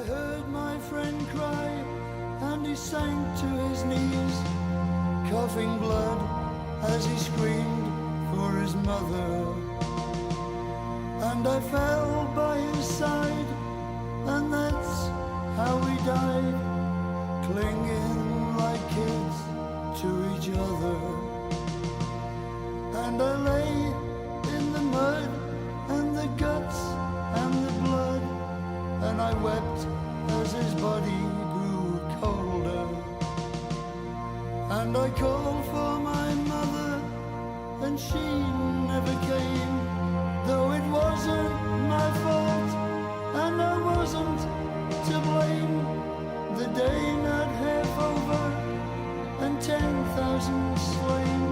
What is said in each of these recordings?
heard my friend cry, and he sank to his knees, coughing blood as he screamed for his mother. And I fell by his side, and that's how we died, clinging like kids to each other. And I lay in the mud and the guts and the blood, and I wept as his body grew colder. And I called for my mother, and she never came, though it wasn't my fault, and I wasn't to blame. The day not half over, and 10,000 slain,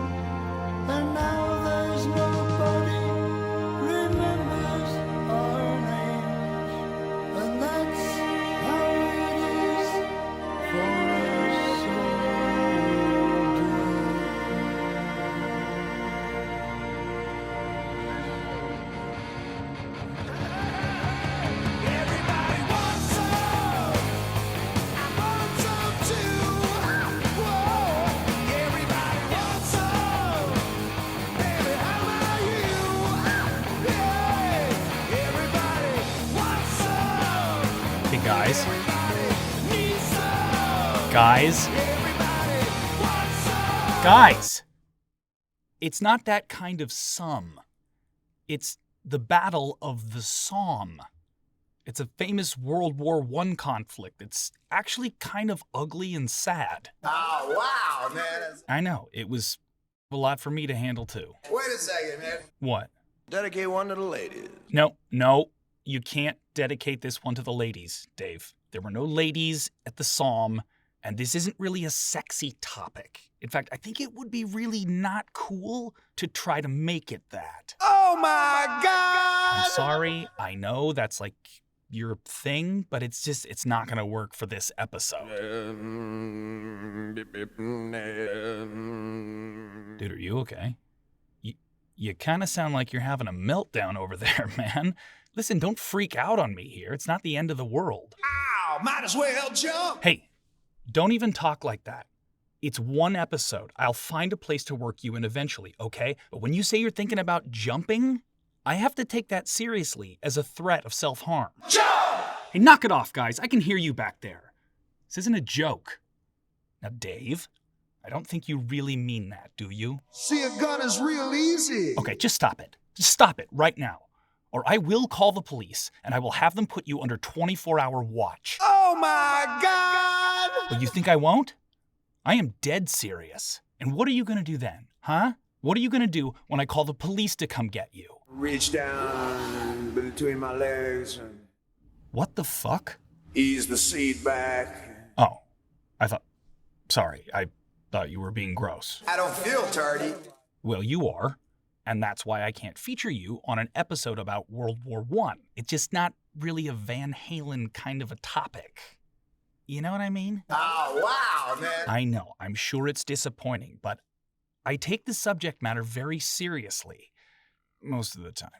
and now there's nobody remembers our names, and that's how it is for us soldiers. Everybody wants some, I want some too. Whoa, everybody wants some. Baby, how about you? Yeah, everybody wants some. Hey guys, Everybody needs some. guys, Everybody wants some. guys! It's not that kind of Somme. It's the Battle of the Somme. It's a famous World War I conflict. It's actually kind of ugly and sad. Oh, wow, man. I know, it was a lot for me to handle too. Wait a second, man. What? Dedicate one to the ladies. No, you can't dedicate this one to the ladies, Dave. There were no ladies at the Somme, and this isn't really a sexy topic. In fact, I think it would be really not cool to try to make it that. Oh, my God! I'm sorry, I know that's like your thing, but it's not gonna work for this episode. Dude, are you okay? You kind of sound like you're having a meltdown over there, man. Listen, don't freak out on me here. It's not the end of the world. Ow, might as well jump. Hey, don't even talk like that. It's one episode. I'll find a place to work you in eventually, okay? But when you say you're thinking about jumping, I have to take that seriously as a threat of self-harm. Jump! Hey, knock it off, guys. I can hear you back there. This isn't a joke. Now, Dave, I don't think you really mean that, do you? See, a gun is real easy. Okay, just stop it. Just stop it right now. Or I will call the police, and I will have them put you under 24-hour watch. Oh, my God! But you think I won't? I am dead serious. And what are you gonna do then, huh? What are you gonna do when I call the police to come get you? Reach down between my legs and What the fuck? ease the seat back. Oh, sorry, I thought you were being gross. I don't feel tardy. Well, you are, and that's why I can't feature you on an episode about World War I. It's just not really a Van Halen kind of a topic. You know what I mean? Oh, wow, man. I know, I'm sure it's disappointing, but I take the subject matter very seriously most of the time.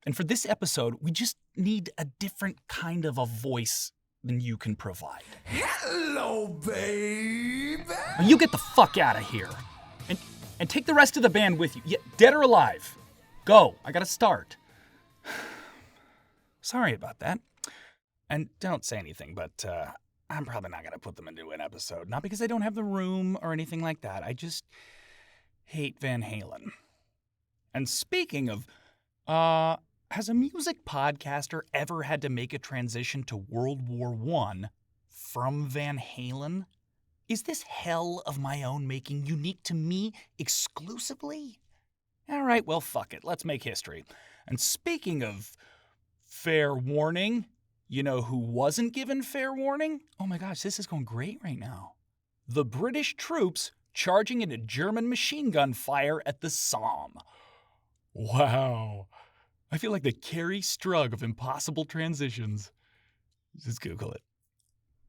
And for this episode, we just need a different kind of a voice than you can provide. Hello, baby. Now you get the fuck out of here. And take the rest of the band with you. Yeah, dead or alive. Go, I gotta start. Sorry about that. And don't say anything, but I'm probably not gonna put them into an episode. Not because I don't have the room or anything like that. I just hate Van Halen. And speaking of, has a music podcaster ever had to make a transition to World War I from Van Halen? Is this hell of my own making unique to me exclusively? All right, well, fuck it. Let's make history. And speaking of fair warning, you know who wasn't given fair warning? Oh my gosh, this is going great right now. The British troops charging into German machine gun fire at the Somme. Wow. I feel like the Carrie Strug of impossible transitions. Just Google it.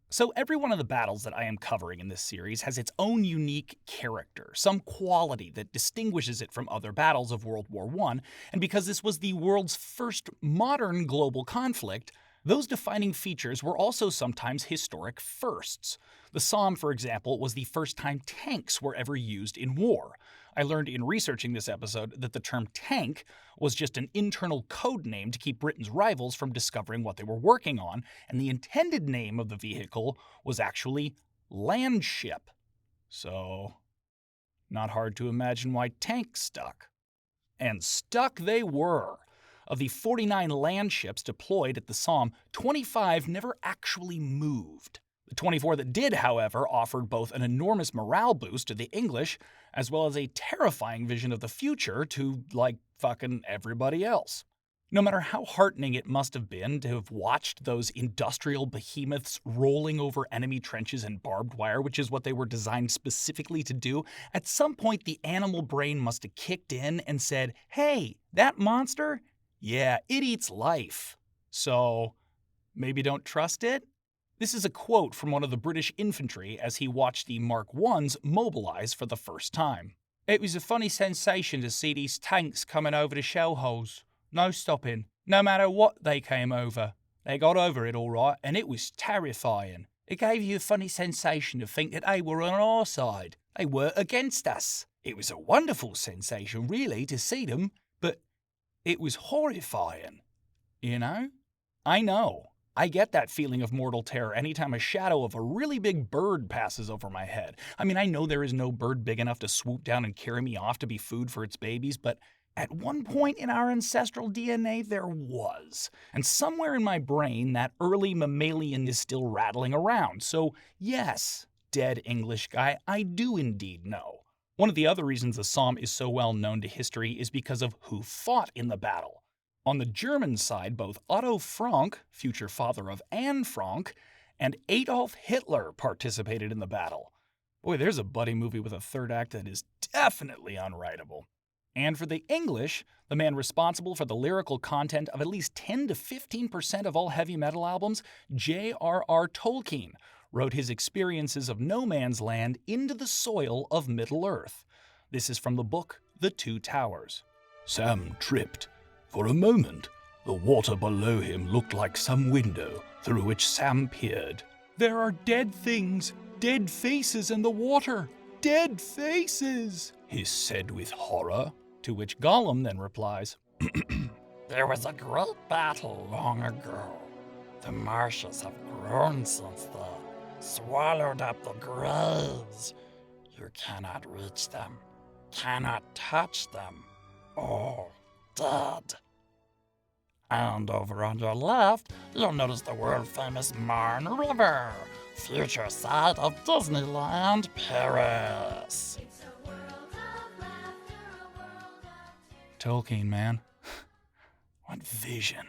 So every one of the battles that I am covering in this series has its own unique character, some quality that distinguishes it from other battles of World War I, and because this was the world's first modern global conflict, Those defining features were also sometimes historic firsts. The Somme, for example, was the first time tanks were ever used in war. I learned in researching this episode that the term tank was just an internal code name to keep Britain's rivals from discovering what they were working on, and the intended name of the vehicle was actually landship. So, not hard to imagine why tanks stuck. And stuck they were. Of the 49 landships deployed at the Somme, 25 never actually moved. The 24 that did, however, offered both an enormous morale boost to the English, as well as a terrifying vision of the future to, fucking everybody else. No matter how heartening it must have been to have watched those industrial behemoths rolling over enemy trenches and barbed wire, which is what they were designed specifically to do, at some point the animal brain must have kicked in and said, hey, that monster? Yeah, it eats life. So, maybe don't trust it? This is a quote from one of the British infantry as he watched the Mark I's mobilize for the first time. It was a funny sensation to see these tanks coming over the shell holes. No stopping. No matter what they came over. They got over it all right, and it was terrifying. It gave you a funny sensation to think that they were on our side. They were against us. It was a wonderful sensation, really, to see them, but it was horrifying. You know? I know. I get that feeling of mortal terror anytime a shadow of a really big bird passes over my head. I mean, I know there is no bird big enough to swoop down and carry me off to be food for its babies, but at one point in our ancestral DNA, there was. And somewhere in my brain, that early mammalian is still rattling around. So, yes, dead English guy, I do indeed know. One of the other reasons the Somme is so well known to history is because of who fought in the battle. On the German side, both Otto Frank, future father of Anne Frank, and Adolf Hitler participated in the battle. Boy, there's a buddy movie with a third act that is definitely unwritable. And for the English, the man responsible for the lyrical content of at least 10 to 15% of all heavy metal albums, J.R.R. Tolkien, wrote his experiences of no man's land into the soil of Middle-earth. This is from the book The Two Towers. Sam tripped. For a moment, the water below him looked like some window through which Sam peered. There are dead things, dead faces in the water. Dead faces, he said with horror. To which Gollum then replies, There was a great battle long ago. The marshes have grown since then, swallowed up the graves. You cannot reach them, cannot touch them. All dead. And over on your left, you'll notice the world-famous Marne River, future site of Disneyland Paris. Tolkien, man. What vision.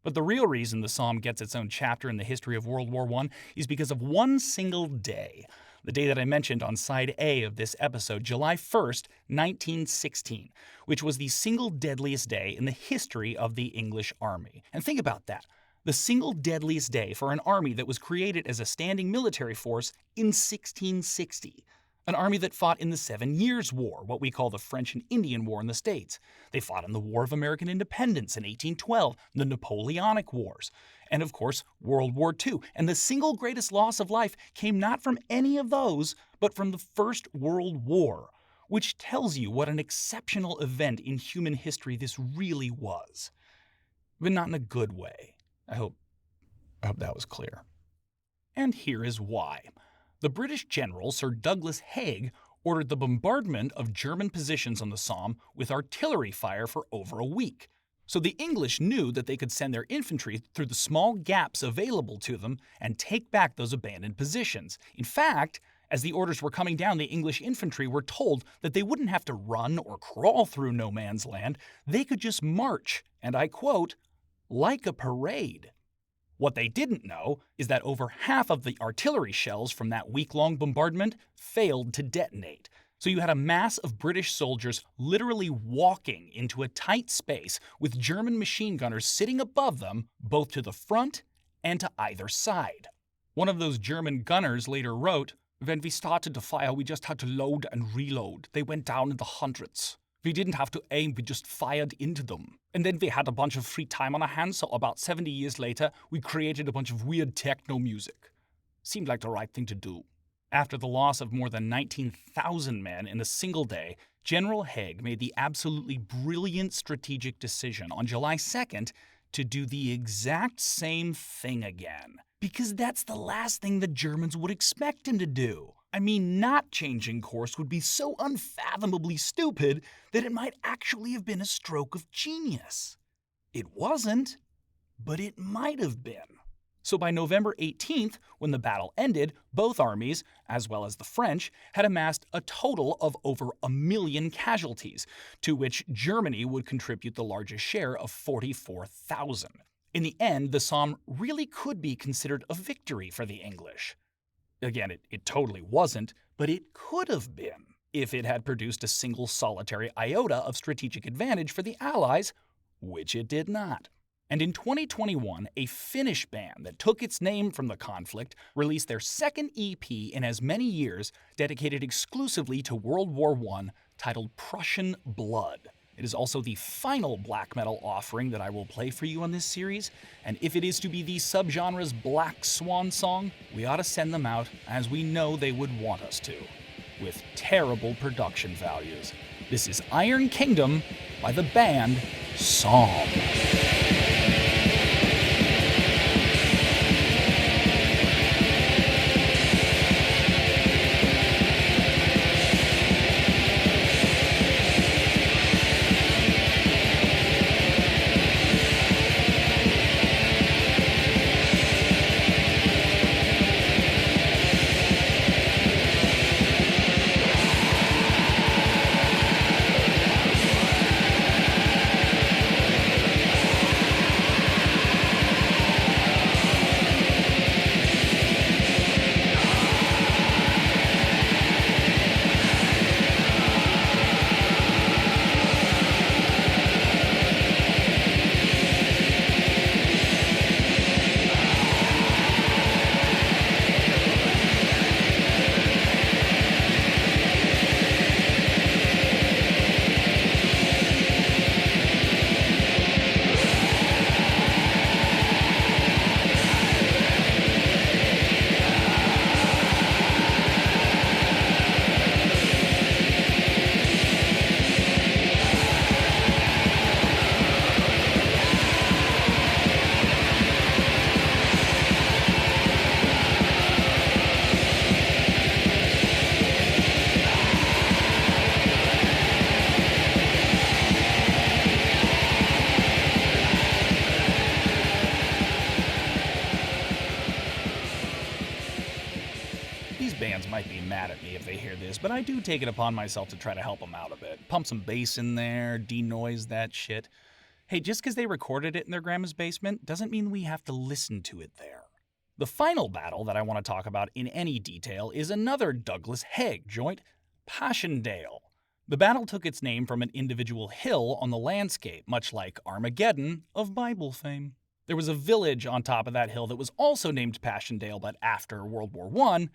But the real reason the Somme gets its own chapter in the history of World War I is because of one single day. The day that I mentioned on side A of this episode, July 1st, 1916, which was the single deadliest day in the history of the English Army. And think about that. The single deadliest day for an army that was created as a standing military force in 1660. An army that fought in the 7 Years' War, what we call the French and Indian War in the States. They fought in the War of American Independence in 1812, the Napoleonic Wars, and of course, World War II. And the single greatest loss of life came not from any of those, but from the First World War, which tells you what an exceptional event in human history this really was. But not in a good way. I hope that was clear. And here is why. The British general Sir Douglas Haig ordered the bombardment of German positions on the Somme with artillery fire for over a week. So the English knew that they could send their infantry through the small gaps available to them and take back those abandoned positions. In fact, as the orders were coming down, the English infantry were told that they wouldn't have to run or crawl through no man's land. They could just march, and I quote, like a parade. What they didn't know is that over half of the artillery shells from that week-long bombardment failed to detonate. So you had a mass of British soldiers literally walking into a tight space with German machine gunners sitting above them, both to the front and to either side. One of those German gunners later wrote, "When we started to fire, we just had to load and reload. They went down in the hundreds." We didn't have to aim, we just fired into them. And then we had a bunch of free time on our hands, so about 70 years later, we created a bunch of weird techno music. Seemed like the right thing to do. After the loss of more than 19,000 men in a single day, General Haig made the absolutely brilliant strategic decision on July 2nd to do the exact same thing again. Because that's the last thing the Germans would expect him to do. I mean, not changing course would be so unfathomably stupid that it might actually have been a stroke of genius. It wasn't, but it might have been. So by November 18th, when the battle ended, both armies, as well as the French, had amassed a total of over 1 million casualties, to which Germany would contribute the largest share of 44,000. In the end, the Somme really could be considered a victory for the English. Again, it totally wasn't, but it could have been if it had produced a single solitary iota of strategic advantage for the Allies, which it did not. And in 2021, a Finnish band that took its name from the conflict released their second EP in as many years, dedicated exclusively to World War I, titled Prussian Blood. It is also the final black metal offering that I will play for you on this series, and if it is to be the subgenre's black swan song, we ought to send them out as we know they would want us to, with terrible production values. This is Iron Kingdom by the band Somme. Might be mad at me if they hear this, but I do take it upon myself to try to help them out a bit. Pump some bass in there, denoise that shit. Hey, just because they recorded it in their grandma's basement doesn't mean we have to listen to it there. The final battle that I want to talk about in any detail is another Douglas Haig joint, Passchendaele. The battle took its name from an individual hill on the landscape, much like Armageddon of Bible fame. There was a village on top of that hill that was also named Passchendaele, but after World War I,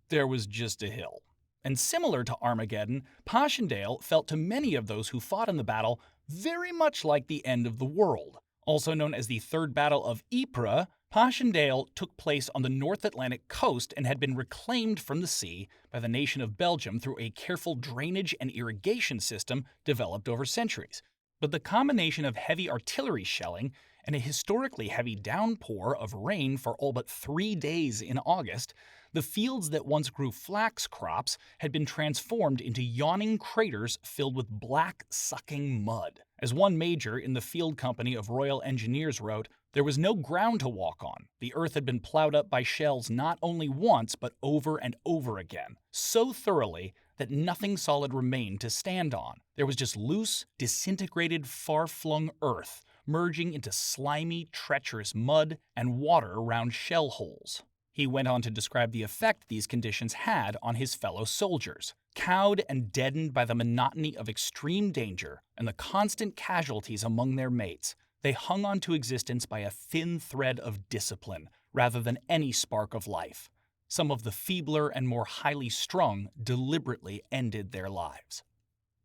there was just a hill. And similar to Armageddon, Passchendaele felt to many of those who fought in the battle very much like the end of the world. Also known as the Third Battle of Ypres, Passchendaele took place on the North Atlantic coast and had been reclaimed from the sea by the nation of Belgium through a careful drainage and irrigation system developed over centuries. But the combination of heavy artillery shelling and a historically heavy downpour of rain for all but 3 days in August, the fields that once grew flax crops had been transformed into yawning craters filled with black, sucking mud. As one major in the field company of Royal Engineers wrote, "There was no ground to walk on. The earth had been plowed up by shells not only once but over and over again, so thoroughly that nothing solid remained to stand on. There was just loose, disintegrated, far-flung earth, merging into slimy, treacherous mud and water around shell holes." He went on to describe the effect these conditions had on his fellow soldiers. Cowed and deadened by the monotony of extreme danger and the constant casualties among their mates, they hung on to existence by a thin thread of discipline rather than any spark of life. Some of the feebler and more highly strung deliberately ended their lives.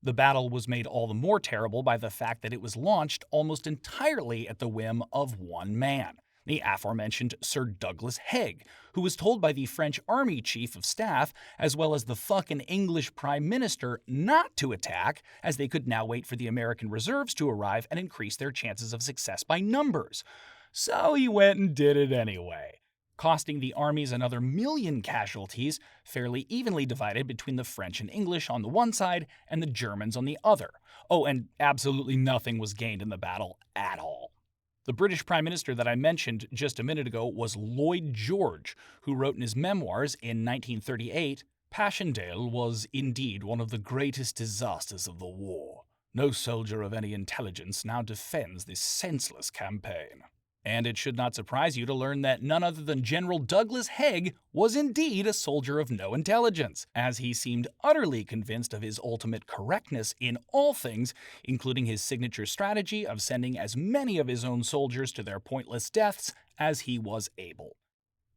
The battle was made all the more terrible by the fact that it was launched almost entirely at the whim of one man, the aforementioned Sir Douglas Haig, who was told by the French Army Chief of Staff, as well as the fucking English Prime Minister, not to attack, as they could now wait for the American reserves to arrive and increase their chances of success by numbers. So he went and did it anyway, costing the armies another 1 million casualties, fairly evenly divided between the French and English on the one side and the Germans on the other. Oh, and absolutely nothing was gained in the battle at all. The British Prime Minister that I mentioned just a minute ago was Lloyd George, who wrote in his memoirs in 1938, "Passchendaele was indeed one of the greatest disasters of the war. No soldier of any intelligence now defends this senseless campaign." And it should not surprise you to learn that none other than General Douglas Haig was indeed a soldier of no intelligence, as he seemed utterly convinced of his ultimate correctness in all things, including his signature strategy of sending as many of his own soldiers to their pointless deaths as he was able.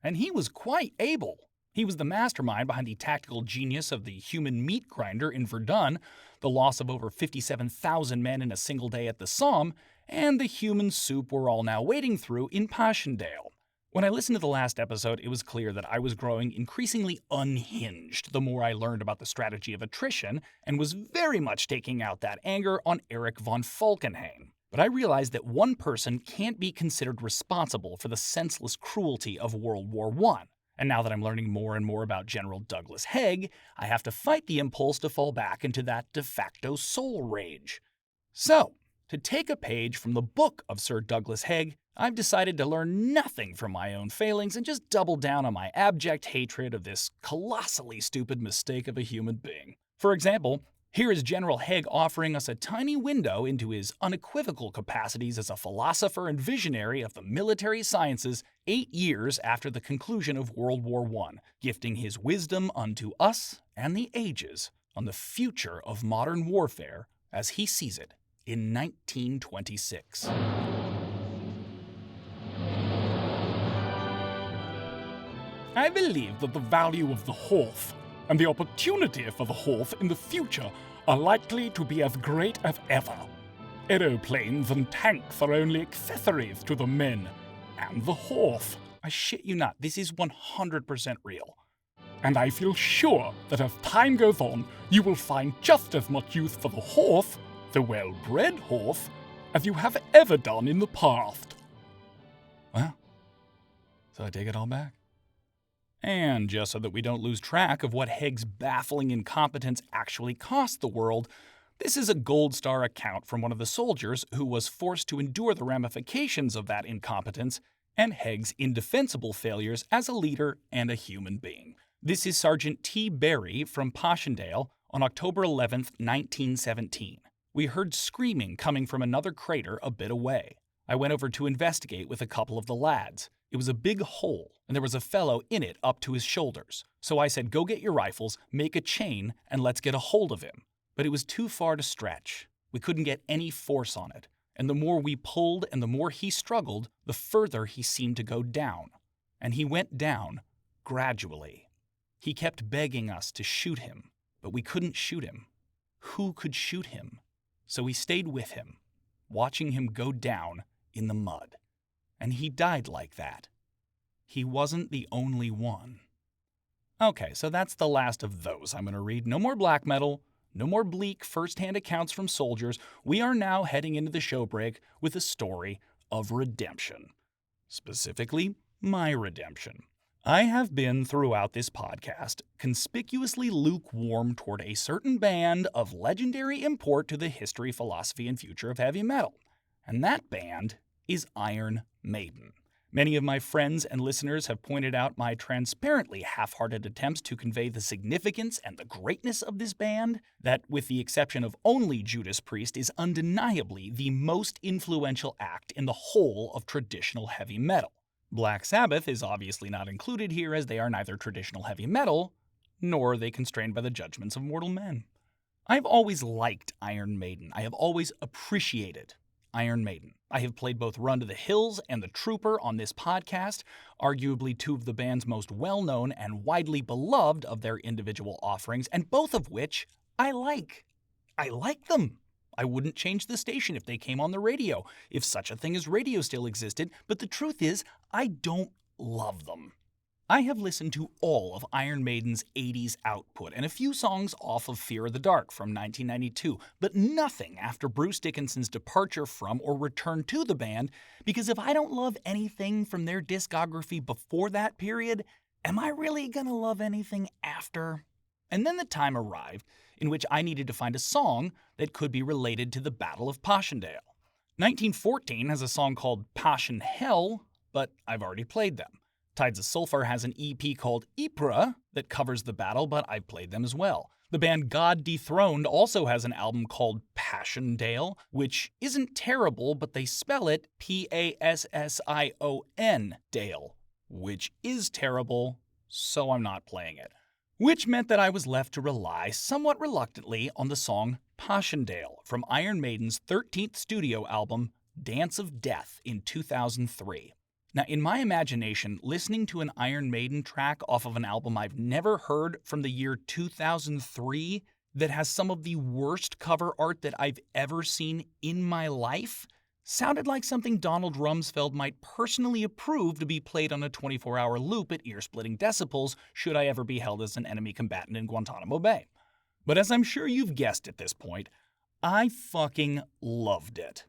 And he was quite able. He was the mastermind behind the tactical genius of the human meat grinder in Verdun, the loss of over 57,000 men in a single day at the Somme, and the human soup we're all now wading through in Passchendaele. When I listened to the last episode, it was clear that I was growing increasingly unhinged the more I learned about the strategy of attrition, and was very much taking out that anger on Erich von Falkenhayn. But I realized that one person can't be considered responsible for the senseless cruelty of World War I. And now that I'm learning more and more about General Douglas Haig, I have to fight the impulse to fall back into that de facto soul rage. So, to take a page from the book of Sir Douglas Haig, I've decided to learn nothing from my own failings and just double down on my abject hatred of this colossally stupid mistake of a human being. For example, here is General Haig offering us a tiny window into his unequivocal capacities as a philosopher and visionary of the military sciences 8 years after the conclusion of World War I, gifting his wisdom unto us and the ages on the future of modern warfare as he sees it in 1926. I believe that the value of the Horth and the opportunity for the Horth in the future are likely to be as great as ever. Aeroplanes and tanks are only accessories to the men and the Horth. I shit you not, this is 100% real. And I feel sure that as time goes on, you will find just as much use for the Horth, the well-bred Horth, as you have ever done in the past. Well, so I take it all back. And just so that we don't lose track of what Haig's baffling incompetence actually cost the world, this is a gold star account from one of the soldiers who was forced to endure the ramifications of that incompetence and Haig's indefensible failures as a leader and a human being. This is Sergeant T. Berry from Passchendaele on October 11, 1917. We heard screaming coming from another crater a bit away. I went over to investigate with a couple of the lads. It was a big hole, and there was a fellow in it up to his shoulders. So I said, "Go get your rifles, make a chain, and let's get a hold of him." But it was too far to stretch. We couldn't get any force on it. And the more we pulled and the more he struggled, the further he seemed to go down. And he went down, gradually. He kept begging us to shoot him, but we couldn't shoot him. Who could shoot him? So we stayed with him, watching him go down in the mud. And he died like that. He wasn't the only one. Okay, so that's the last of those I'm going to read. No more black metal, no more bleak first-hand accounts from soldiers. We are now heading into the show break with a story of redemption. Specifically, my redemption. I have been, throughout this podcast, conspicuously lukewarm toward a certain band of legendary import to the history, philosophy, and future of heavy metal. And that band is Iron Maiden. Many of my friends and listeners have pointed out my transparently half-hearted attempts to convey the significance and the greatness of this band, that, with the exception of only Judas Priest, is undeniably the most influential act in the whole of traditional heavy metal. Black Sabbath is obviously not included here, as they are neither traditional heavy metal, nor are they constrained by the judgments of mortal men. I've always liked Iron Maiden. I have always appreciated Iron Maiden. I have played both Run to the Hills and The Trooper on this podcast, arguably two of the band's most well-known and widely beloved of their individual offerings, and both of which I like. I like them. I wouldn't change the station if they came on the radio, if such a thing as radio still existed, but the truth is, I don't love them. I have listened to all of Iron Maiden's 80s output and a few songs off of Fear of the Dark from 1992, but nothing after Bruce Dickinson's departure from or return to the band, because if I don't love anything from their discography before that period, am I really gonna love anything after? And then the time arrived in which I needed to find a song that could be related to the Battle of Passchendaele. 1914 has a song called Passchendaele, but I've already played them. Tides of Sulphur has an EP called Ypres that covers the battle, but I've played them as well. The band God Dethroned also has an album called Passchendaele, which isn't terrible, but they spell it Passion Dale, which is terrible, so I'm not playing it. Which meant that I was left to rely somewhat reluctantly on the song Passchendaele from Iron Maiden's 13th studio album, Dance of Death, in 2003. Now, in my imagination, listening to an Iron Maiden track off of an album I've never heard from the year 2003 that has some of the worst cover art that I've ever seen in my life sounded like something Donald Rumsfeld might personally approve to be played on a 24-hour loop at ear-splitting decibels should I ever be held as an enemy combatant in Guantanamo Bay. But as I'm sure you've guessed at this point, I fucking loved it.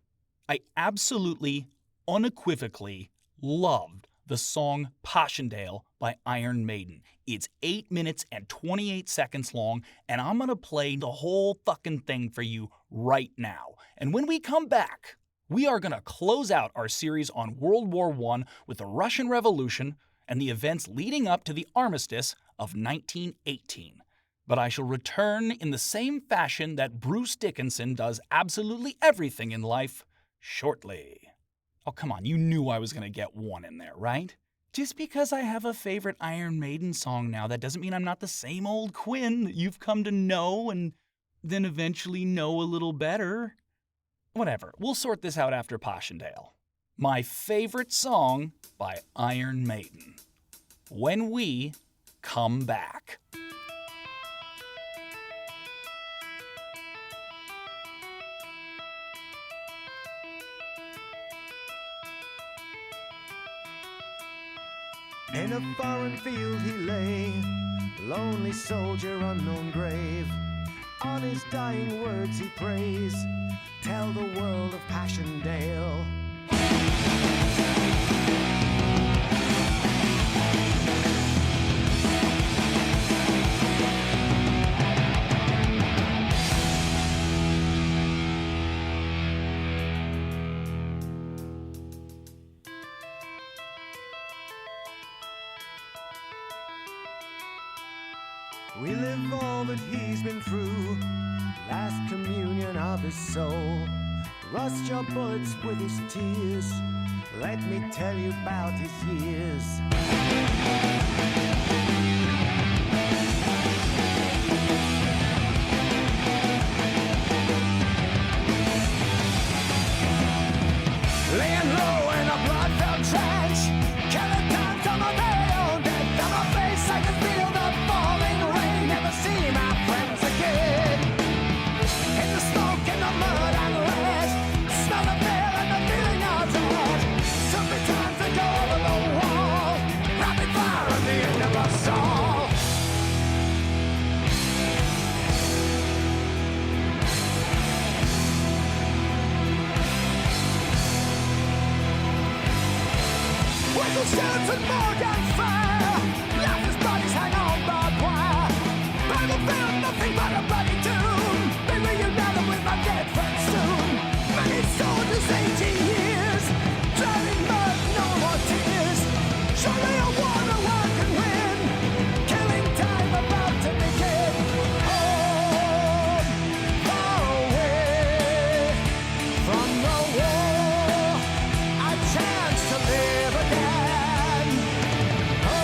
I absolutely, unequivocally loved the song Passchendaele by Iron Maiden. It's 8 minutes and 28 seconds long, and I'm gonna play the whole fucking thing for you right now. And when we come back, we are going to close out our series on World War I with the Russian Revolution and the events leading up to the armistice of 1918. But I shall return in the same fashion that Bruce Dickinson does absolutely everything in life shortly. Oh, come on, you knew I was going to get one in there, right? Just because I have a favorite Iron Maiden song now, that doesn't mean I'm not the same old Quinn that you've come to know and then eventually know a little better. Whatever, we'll sort this out after Passchendaele. My favorite song by Iron Maiden. When we come back. In a foreign field he lay, lonely soldier, unknown grave. On his dying words he prays, tell the world of Passchendaele. We live all that he's been through, last communion of his soul. Rust your bullets with his tears, let me tell you about his years. Laying low in a blood-filled trench, killing times on my very own death. On my face I can feel the falling rain. Never see my friends again. In the smoke, in the mud and lead, smell the fear and the feeling of dread. So many times to go over the wall, rapid fire at the end of us all. Whistle shouts and more gunfire, lifeless bodies hang on barbed wire. Battlefield, nothing but a bloody tomb. Be reunited with my dead friends soon. Many soldiers, 18 years, drowning mud, no more tears. Surely a war the world can win, killing time about to begin. Home, far away from the war, a chance to live again. Oh,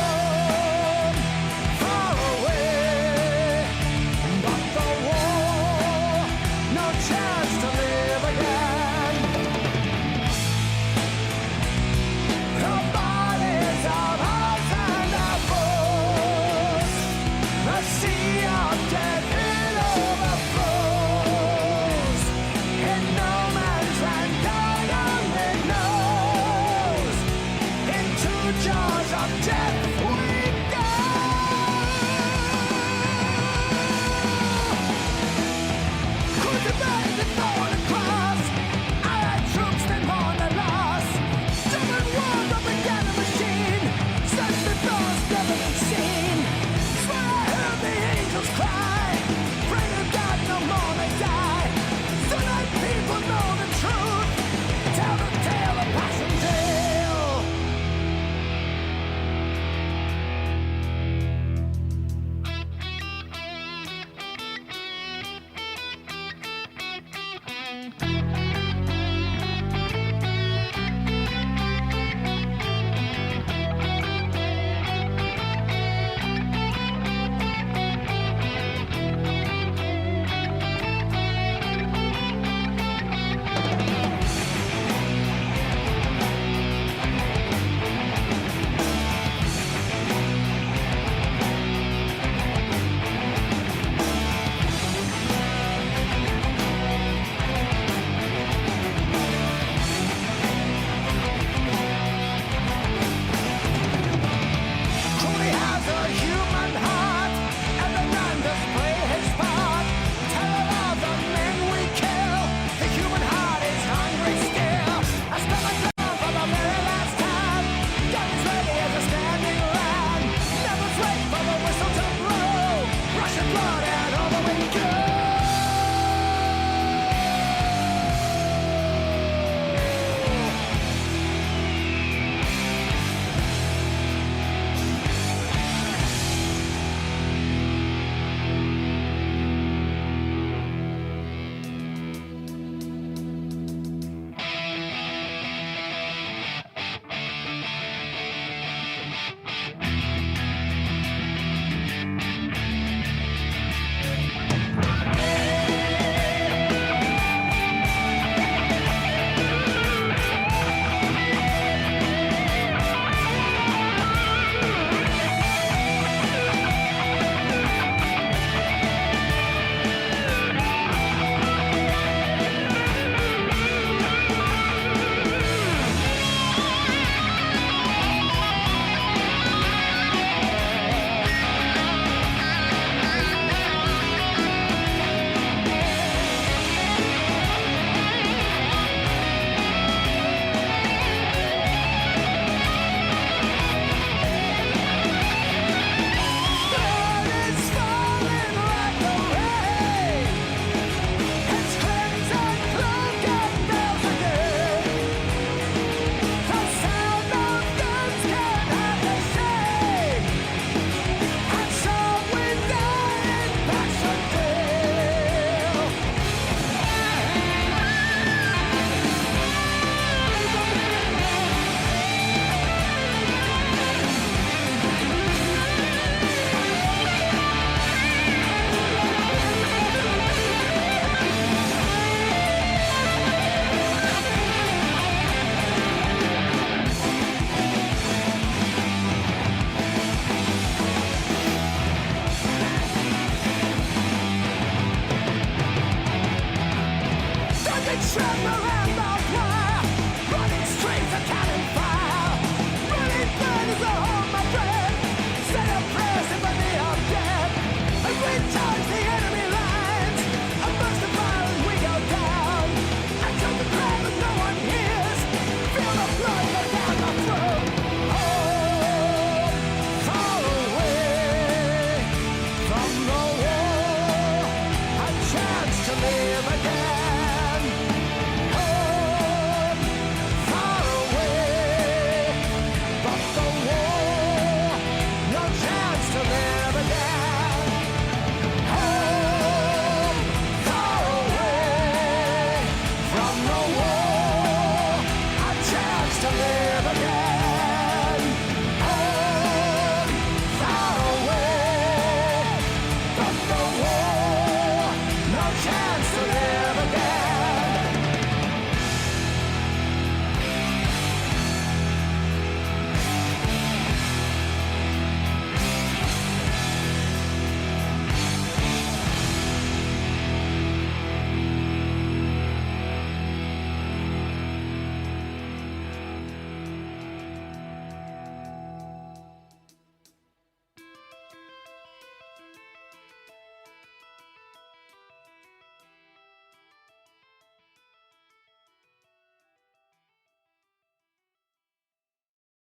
tremble